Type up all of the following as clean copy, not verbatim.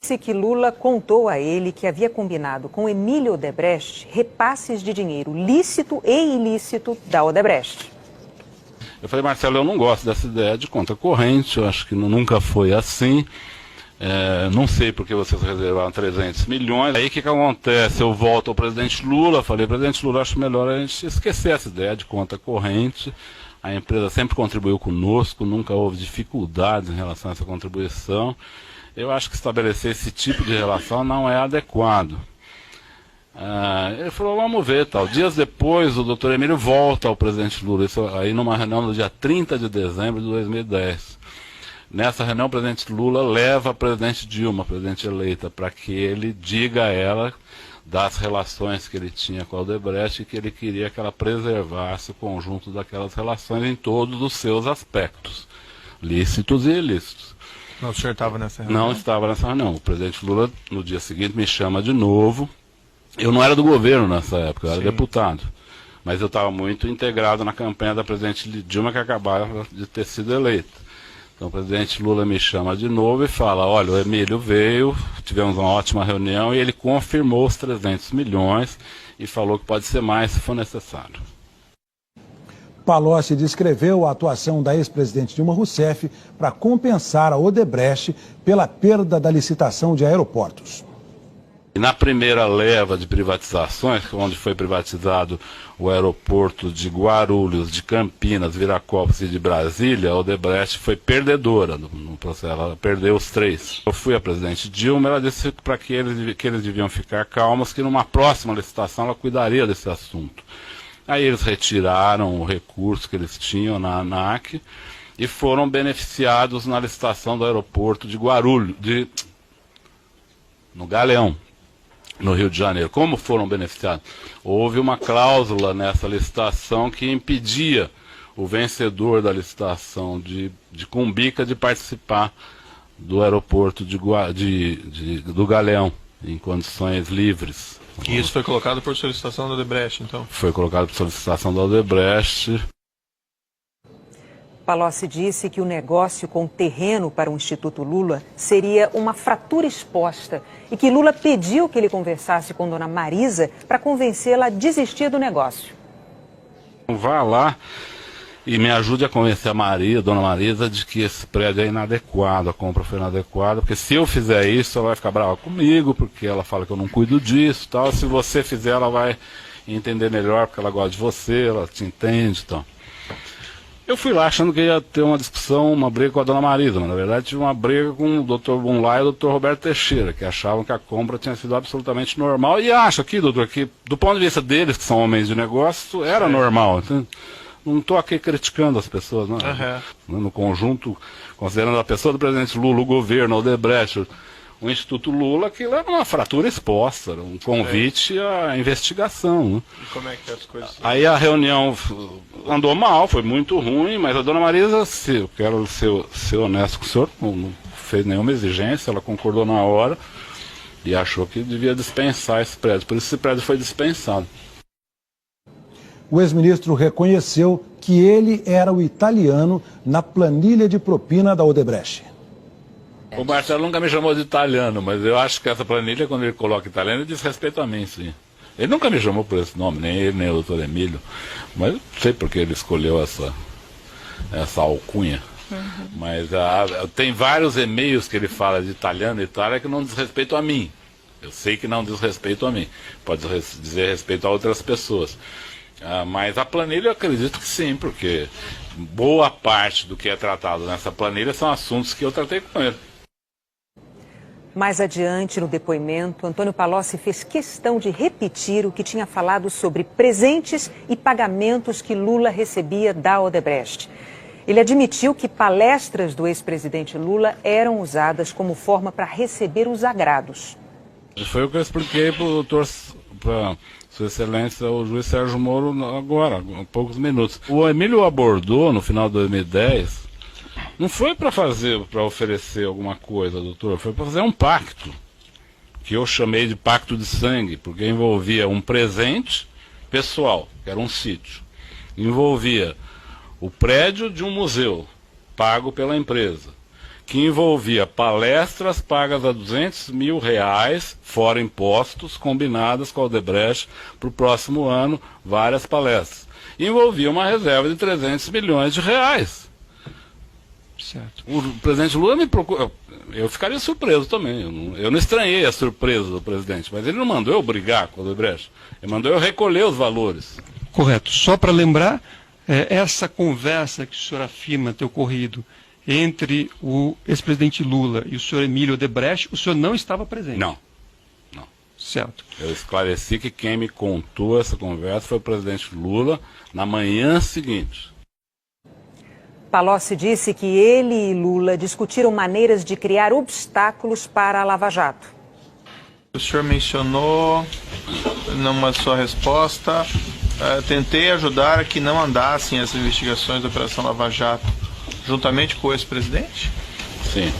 Disse que Lula contou a ele que havia combinado com Emílio Odebrecht repasses de dinheiro lícito e ilícito da Odebrecht. Eu falei, Marcelo, eu não gosto dessa ideia de conta corrente, eu acho que nunca foi assim. Não sei porque vocês reservaram 300 milhões. Aí o que acontece? Eu volto ao presidente Lula, falei, presidente Lula, acho melhor a gente esquecer essa ideia de conta corrente. A empresa sempre contribuiu conosco, nunca houve dificuldades em relação a essa contribuição. Eu acho que estabelecer esse tipo de relação não é adequado. Ele falou, vamos ver, tal. Dias depois, o doutor Emílio volta ao presidente Lula, isso aí numa reunião no dia 30 de dezembro de 2010. Nessa reunião, o presidente Lula leva a presidente Dilma, a presidente eleita, para que ele diga a ela das relações que ele tinha com a Odebrecht e que ele queria que ela preservasse o conjunto daquelas relações em todos os seus aspectos, lícitos e ilícitos. Não, o senhor estava nessa reunião? Não estava nessa reunião. O presidente Lula, no dia seguinte, me chama de novo. Eu não era do governo nessa época, eu era deputado. Mas eu estava muito integrado na campanha da presidente Dilma, que acabava de ter sido eleita. Então o presidente Lula me chama de novo e fala, olha, o Emílio veio, tivemos uma ótima reunião e ele confirmou os 300 milhões e falou que pode ser mais se for necessário. Palocci descreveu a atuação da ex-presidente Dilma Rousseff para compensar a Odebrecht pela perda da licitação de aeroportos. E na primeira leva de privatizações, onde foi privatizado o aeroporto de Guarulhos, de Campinas, Viracopos e de Brasília, a Odebrecht foi perdedora no processo, ela perdeu os 3. Eu fui a presidente Dilma, ela disse para que eles deviam ficar calmos, que numa próxima licitação ela cuidaria desse assunto. Aí eles retiraram o recurso que eles tinham na ANAC e foram beneficiados na licitação do aeroporto de Guarulhos, no Galeão, no Rio de Janeiro. Como foram beneficiados? Houve uma cláusula nessa licitação que impedia o vencedor da licitação de Cumbica de participar do aeroporto do Galeão, em condições livres. E isso foi colocado por solicitação da Odebrecht, então? Foi colocado por solicitação da Odebrecht. Palocci disse que o negócio com terreno para o Instituto Lula seria uma fratura exposta e que Lula pediu que ele conversasse com Dona Marisa para convencê-la a desistir do negócio. Vá lá e me ajude a convencer a Dona Marisa, de que esse prédio é inadequado, a compra foi inadequada, porque se eu fizer isso, ela vai ficar brava comigo, porque ela fala que eu não cuido disso, tal. Se você fizer, ela vai entender melhor, porque ela gosta de você, ela te entende, então. Eu fui lá achando que ia ter uma discussão, uma briga com a Dona Marisa, mas na verdade tive uma briga com o Dr. Bunlai e o Dr. Roberto Teixeira, que achavam que a compra tinha sido absolutamente normal, e acho aqui, doutor, que do ponto de vista deles, que são homens de negócio, era normal, entende? Não estou aqui criticando as pessoas, não. No conjunto, considerando a pessoa do presidente Lula, o governo, o Odebrecht, o Instituto Lula, aquilo era uma fratura exposta, era um convite à investigação. Né? E como é que as coisas... Aí a reunião andou mal, foi muito ruim, mas a Dona Marisa, eu quero ser honesto com o senhor, não fez nenhuma exigência, ela concordou na hora e achou que devia dispensar esse prédio, por isso esse prédio foi dispensado. O ex-ministro reconheceu que ele era o italiano na planilha de propina da Odebrecht. O Marcelo nunca me chamou de italiano, mas eu acho que essa planilha, quando ele coloca italiano, ele diz respeito a mim, sim. Ele nunca me chamou por esse nome, nem ele, nem o doutor Emílio, mas não sei porque ele escolheu essa alcunha. Mas tem vários e-mails que ele fala de italiano e Itália que não diz respeito a mim. Eu sei que não diz respeito a mim, pode dizer respeito a outras pessoas. Mas a planilha eu acredito que sim, porque boa parte do que é tratado nessa planilha são assuntos que eu tratei com ele. Mais adiante, no depoimento, Antônio Palocci fez questão de repetir o que tinha falado sobre presentes e pagamentos que Lula recebia da Odebrecht. Ele admitiu que palestras do ex-presidente Lula eram usadas como forma para receber os agrados. Foi o que eu expliquei para o doutor, para Sua Excelência, o juiz Sérgio Moro, agora, há poucos minutos. O Emílio abordou, no final de 2010, não foi para oferecer alguma coisa, doutor, foi para fazer um pacto, que eu chamei de pacto de sangue, porque envolvia um presente pessoal, que era um sítio, envolvia o prédio de um museu, pago pela empresa, que envolvia palestras pagas a R$200 mil, fora impostos, combinadas com a Odebrecht para o próximo ano, várias palestras. Envolvia uma reserva de R$300 milhões. Certo. O presidente Lula me procurou. Eu ficaria surpreso também. Eu não estranhei a surpresa do presidente, mas ele não mandou eu brigar com a Odebrecht. Ele mandou eu recolher os valores. Correto. Só para lembrar, essa conversa que o senhor afirma ter ocorrido entre o ex-presidente Lula e o senhor Emílio Odebrecht, o senhor não estava presente? Não. Certo. Eu esclareci que quem me contou essa conversa foi o presidente Lula na manhã seguinte. Palocci disse que ele e Lula discutiram maneiras de criar obstáculos para a Lava Jato. O senhor mencionou numa sua resposta, tentei ajudar a que não andassem as investigações da Operação Lava Jato, juntamente com o ex-presidente? Sim.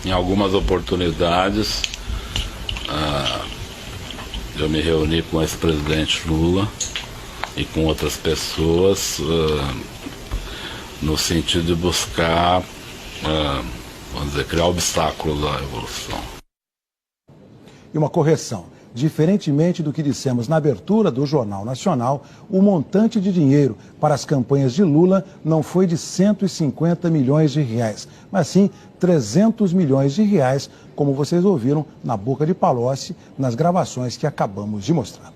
Em algumas oportunidades, eu me reuni com o ex-presidente Lula e com outras pessoas no sentido de buscar, vamos dizer, criar obstáculos à evolução. E uma correção. Diferentemente do que dissemos na abertura do Jornal Nacional, o montante de dinheiro para as campanhas de Lula não foi de R$150 milhões, mas sim R$300 milhões, como vocês ouviram na boca de Palocci nas gravações que acabamos de mostrar.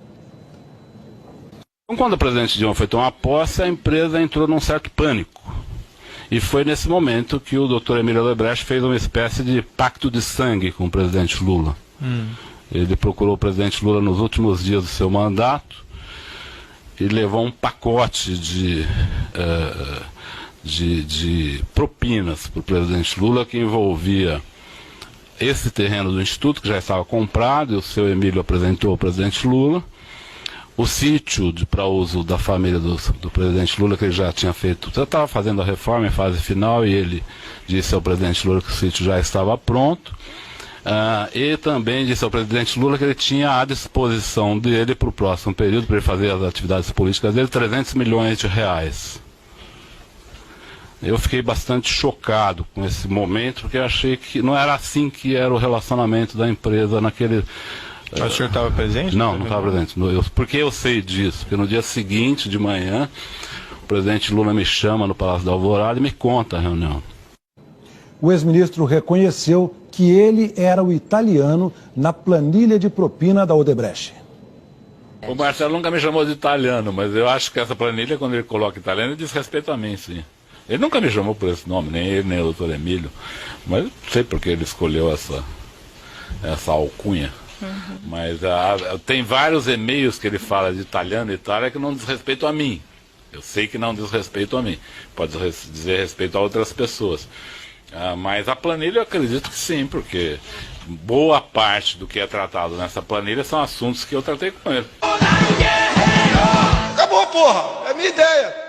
Quando o presidente Dilma foi tomar posse, a empresa entrou num certo pânico. E foi nesse momento que o Dr. Emílio Odebrecht fez uma espécie de pacto de sangue com o presidente Lula. Ele procurou o presidente Lula nos últimos dias do seu mandato e levou um pacote de propinas para o presidente Lula, que envolvia esse terreno do Instituto, que já estava comprado, e o seu Emílio apresentou ao presidente Lula, o sítio para uso da família do presidente Lula, que ele já tinha feito, já estava fazendo a reforma em fase final, e ele disse ao presidente Lula que o sítio já estava pronto. E também disse ao presidente Lula que ele tinha à disposição dele para o próximo período, para ele fazer as atividades políticas dele, R$300 milhões. Eu fiquei bastante chocado com esse momento, porque eu achei que não era assim que era o relacionamento da empresa naquele... Mas o senhor estava presente? Não estava presente. Porque eu sei disso? Porque no dia seguinte, de manhã, o presidente Lula me chama no Palácio da Alvorada e me conta a reunião. O ex-ministro reconheceu que ele era o italiano na planilha de propina da Odebrecht. O Marcelo nunca me chamou de italiano, mas eu acho que essa planilha, quando ele coloca italiano, ele diz respeito a mim, sim. Ele nunca me chamou por esse nome, nem ele, nem o doutor Emílio, mas não sei porque ele escolheu essa alcunha. Mas tem vários e-mails que ele fala de italiano e Itália que não diz respeito a mim. Eu sei que não diz respeito a mim. Pode dizer respeito a outras pessoas. Mas a planilha eu acredito que sim, porque boa parte do que é tratado nessa planilha são assuntos que eu tratei com ele. Acabou, porra! É minha ideia!